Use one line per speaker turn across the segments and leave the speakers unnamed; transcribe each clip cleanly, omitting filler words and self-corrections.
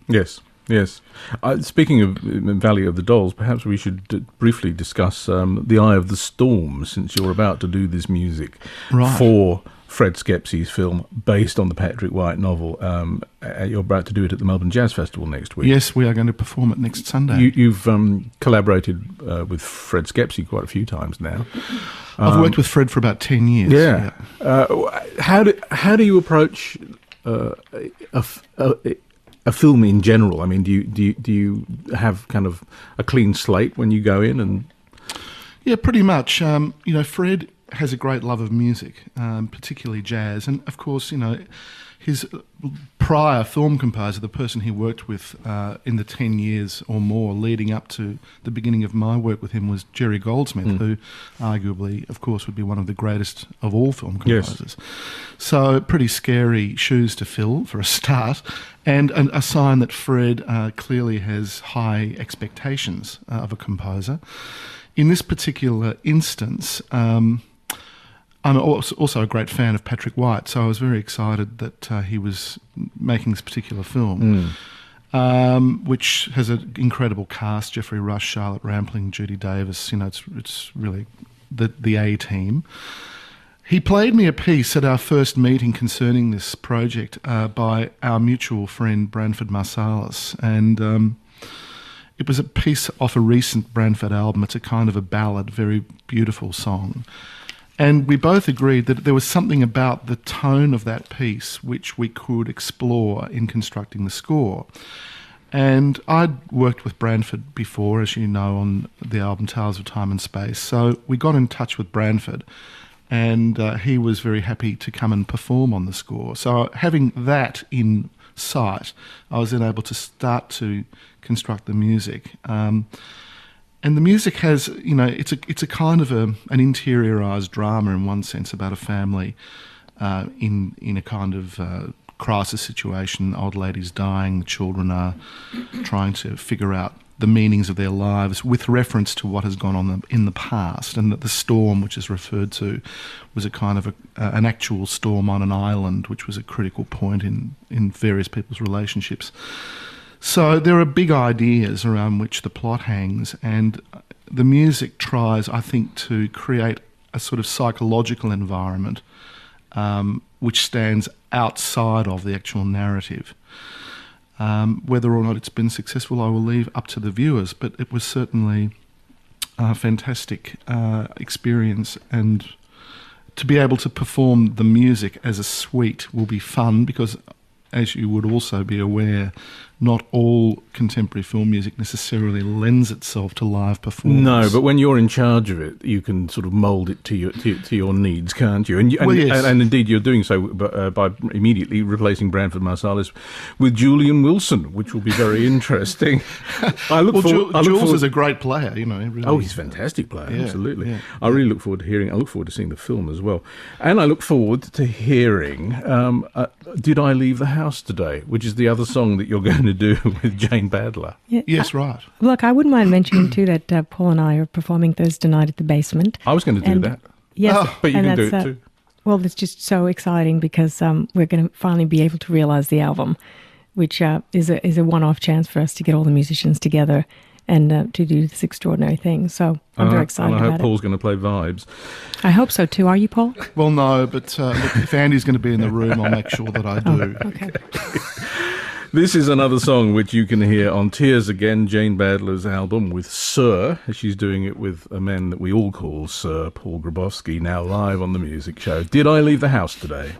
Yes, yes. Speaking of Valley of the Dolls, perhaps we should briefly discuss The Eye of the Storm, since you're about to do this music for Fred Skepsi's film based on the Patrick White novel. You're about to do it at the Melbourne Jazz Festival next week.
Yes, we are going to perform it next Sunday.
You've collaborated with Fred Skepsi quite a few times now.
I've worked with Fred for about 10 years.
Yeah. How do you approach a film in general? I mean, do you have kind of a clean slate when you go in? And
yeah, pretty much. Fred has a great love of music, particularly jazz, and of course, his prior film composer, the person he worked with in the 10 years or more leading up to the beginning of my work with him, was Jerry Goldsmith, who arguably, of course, would be one of the greatest of all film composers. Yes. So pretty scary shoes to fill for a start, and a sign that Fred clearly has high expectations of a composer. In this particular instance, I'm also a great fan of Patrick White, so I was very excited that he was making this particular film, which has an incredible cast: Geoffrey Rush, Charlotte Rampling, Judy Davis. It's really the A team. He played me a piece at our first meeting concerning this project by our mutual friend Branford Marsalis, and it was a piece off a recent Branford album. It's a kind of a ballad, very beautiful song. And we both agreed that there was something about the tone of that piece which we could explore in constructing the score. And I'd worked with Branford before, as you know, on the album Tales of Time and Space. So we got in touch with Branford, and he was very happy to come and perform on the score. So having that in sight, I was then able to start to construct the music. And the music has, it's a kind of an interiorised drama in one sense, about a family in a kind of crisis situation. The old lady's dying, the children are trying to figure out the meanings of their lives with reference to what has gone on in the past, and that the storm, which is referred to, was a kind of an actual storm on an island, which was a critical point in various people's relationships. So there are big ideas around which the plot hangs, and the music tries, I think, to create a sort of psychological environment which stands outside of the actual narrative. Whether or not it's been successful, I will leave up to the viewers, but it was certainly a fantastic experience, and to be able to perform the music as a suite will be fun because, as you would also be aware, not all contemporary film music necessarily lends itself to live performance.
No, but when you're in charge of it, you can sort of mould it to your needs, can't you? And indeed, you're doing so by immediately replacing Branford Marsalis with Julian Wilson, which will be very interesting.
Jules is a great player, Really.
He's a fantastic player,
yeah,
absolutely.
Yeah,
I really look forward to hearing. I look forward to seeing the film as well, and I look forward to hearing "Did I Leave the House Today," which is the other song that you're going to do with Jane Badler.
Yeah, yes, right.
Look, I wouldn't mind mentioning too that Paul and I are performing Thursday night at the Basement.
I was going to do that.
Yes,
but you can do it too.
Well, it's just so exciting because we're going to finally be able to realise the album, which is a one-off chance for us to get all the musicians together and to do this extraordinary thing. So I'm very excited about it.
I hope Paul's going to play vibes.
I hope so too. Are you, Paul?
Well, no, but look, if Andy's going to be in the room, I'll make sure that I do.
Oh, okay.
This is another song which you can hear on Tears Again, Jane Badler's album, with Sir. She's doing it with a man that we all call Sir, Paul Grabowsky, now live on the music show. Did I Leave the House Today?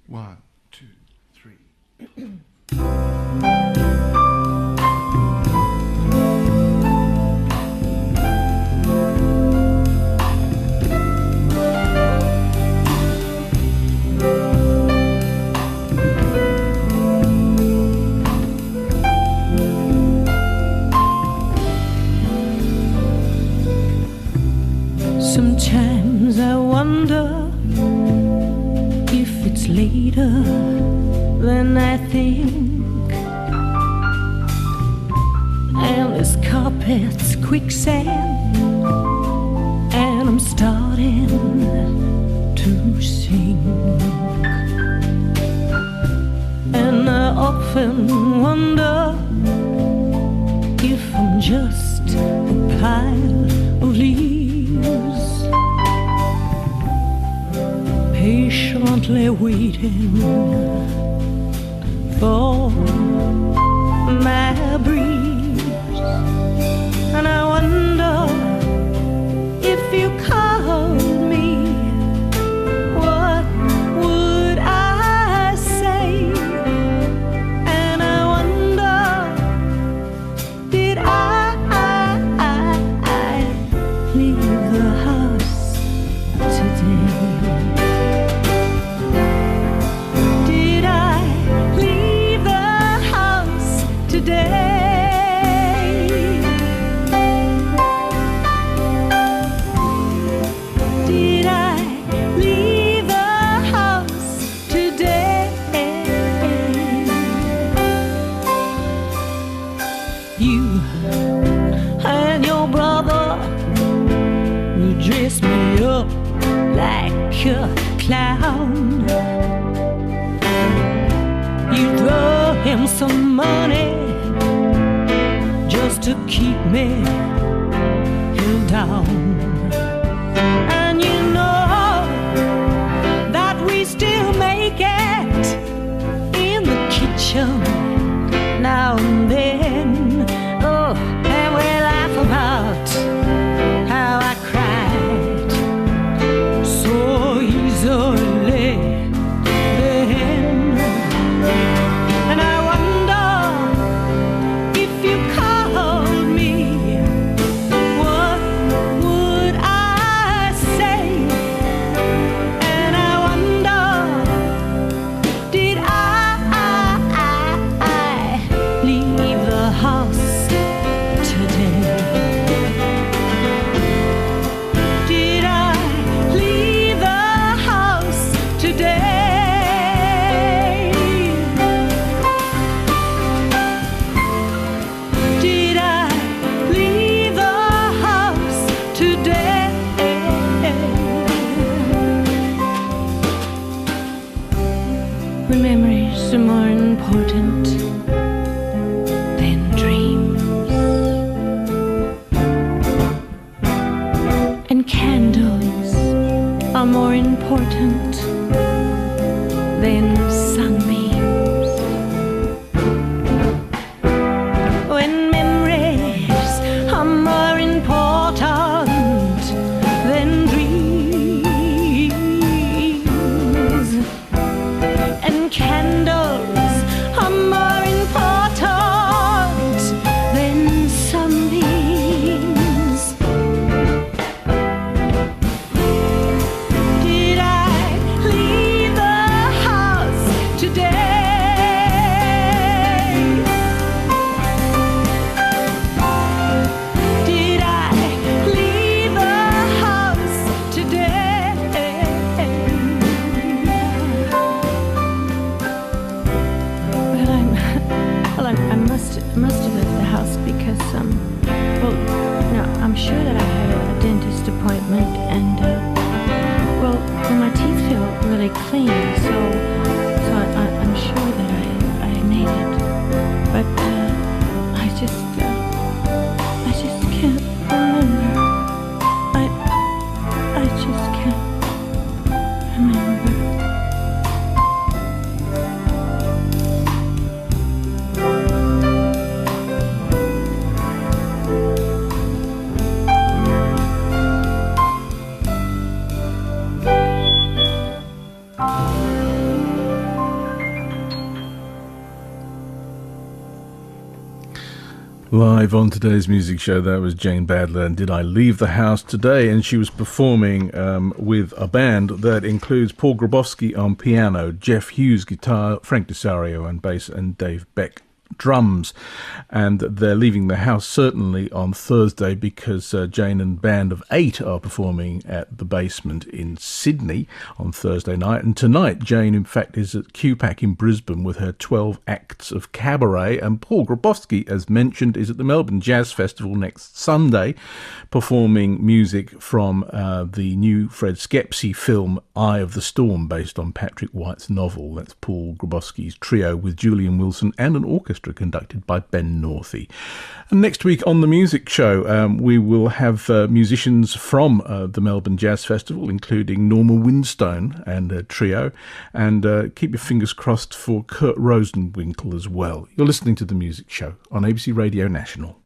1, 2, 3.
Sometimes I wonder if it's later than I think, endless carpets, quicksand, and I'm starting to sink, and I often often wonder if I'm just a pile of leaves, patiently waiting for my breeze. And I wonder if you called me, what would I say? And I wonder, did I leave the house today? Did I leave the house today? Did I leave the house today? You and your brother, you dress me up like a clown. You throw him some money just to keep me held down. And you know that we still make it in the kitchen now and then. Oh, and we laugh about how I cried so easily then. And I wonder if you called me, what would I say? And I wonder, did I leave the house today? Did I leave the house today? Did I leave the house today? When memories are more important than dreams, and candles are more important than sunbeams. When memories are more important than dreams, and candles are more important than sunbeams. Did I leave the house today? Did I leave the house today? I must have left the house because well, no, I'm sure that I had a dentist appointment, and well, my teeth feel really clean, so I'm sure that I made it, but I just can't remember. I just can't remember.
Live on today's music show, that was Jane Badler, and Did I Leave the House Today? And she was performing with a band that includes Paul Grabowsky on piano, Jeff Hughes guitar, Frank DeSario on bass, and Dave Beck drums, and they're leaving the house certainly on Thursday because Jane and Band of 8 are performing at the Basement in Sydney on Thursday night, and tonight Jane in fact is at QPAC in Brisbane with her 12 acts of cabaret, and Paul Grabowsky, as mentioned, is at the Melbourne Jazz Festival next Sunday performing music from the new Fred Skepsey film Eye of the Storm, based on Patrick White's novel. That's Paul Grabowsky's trio with Julian Wilson and an orchestra conducted by Ben Northey. And next week on the Music Show, we will have musicians from the Melbourne Jazz Festival, including Norma Winstone and a trio, and keep your fingers crossed for Kurt Rosenwinkel as well. You're listening to the Music Show on ABC Radio National.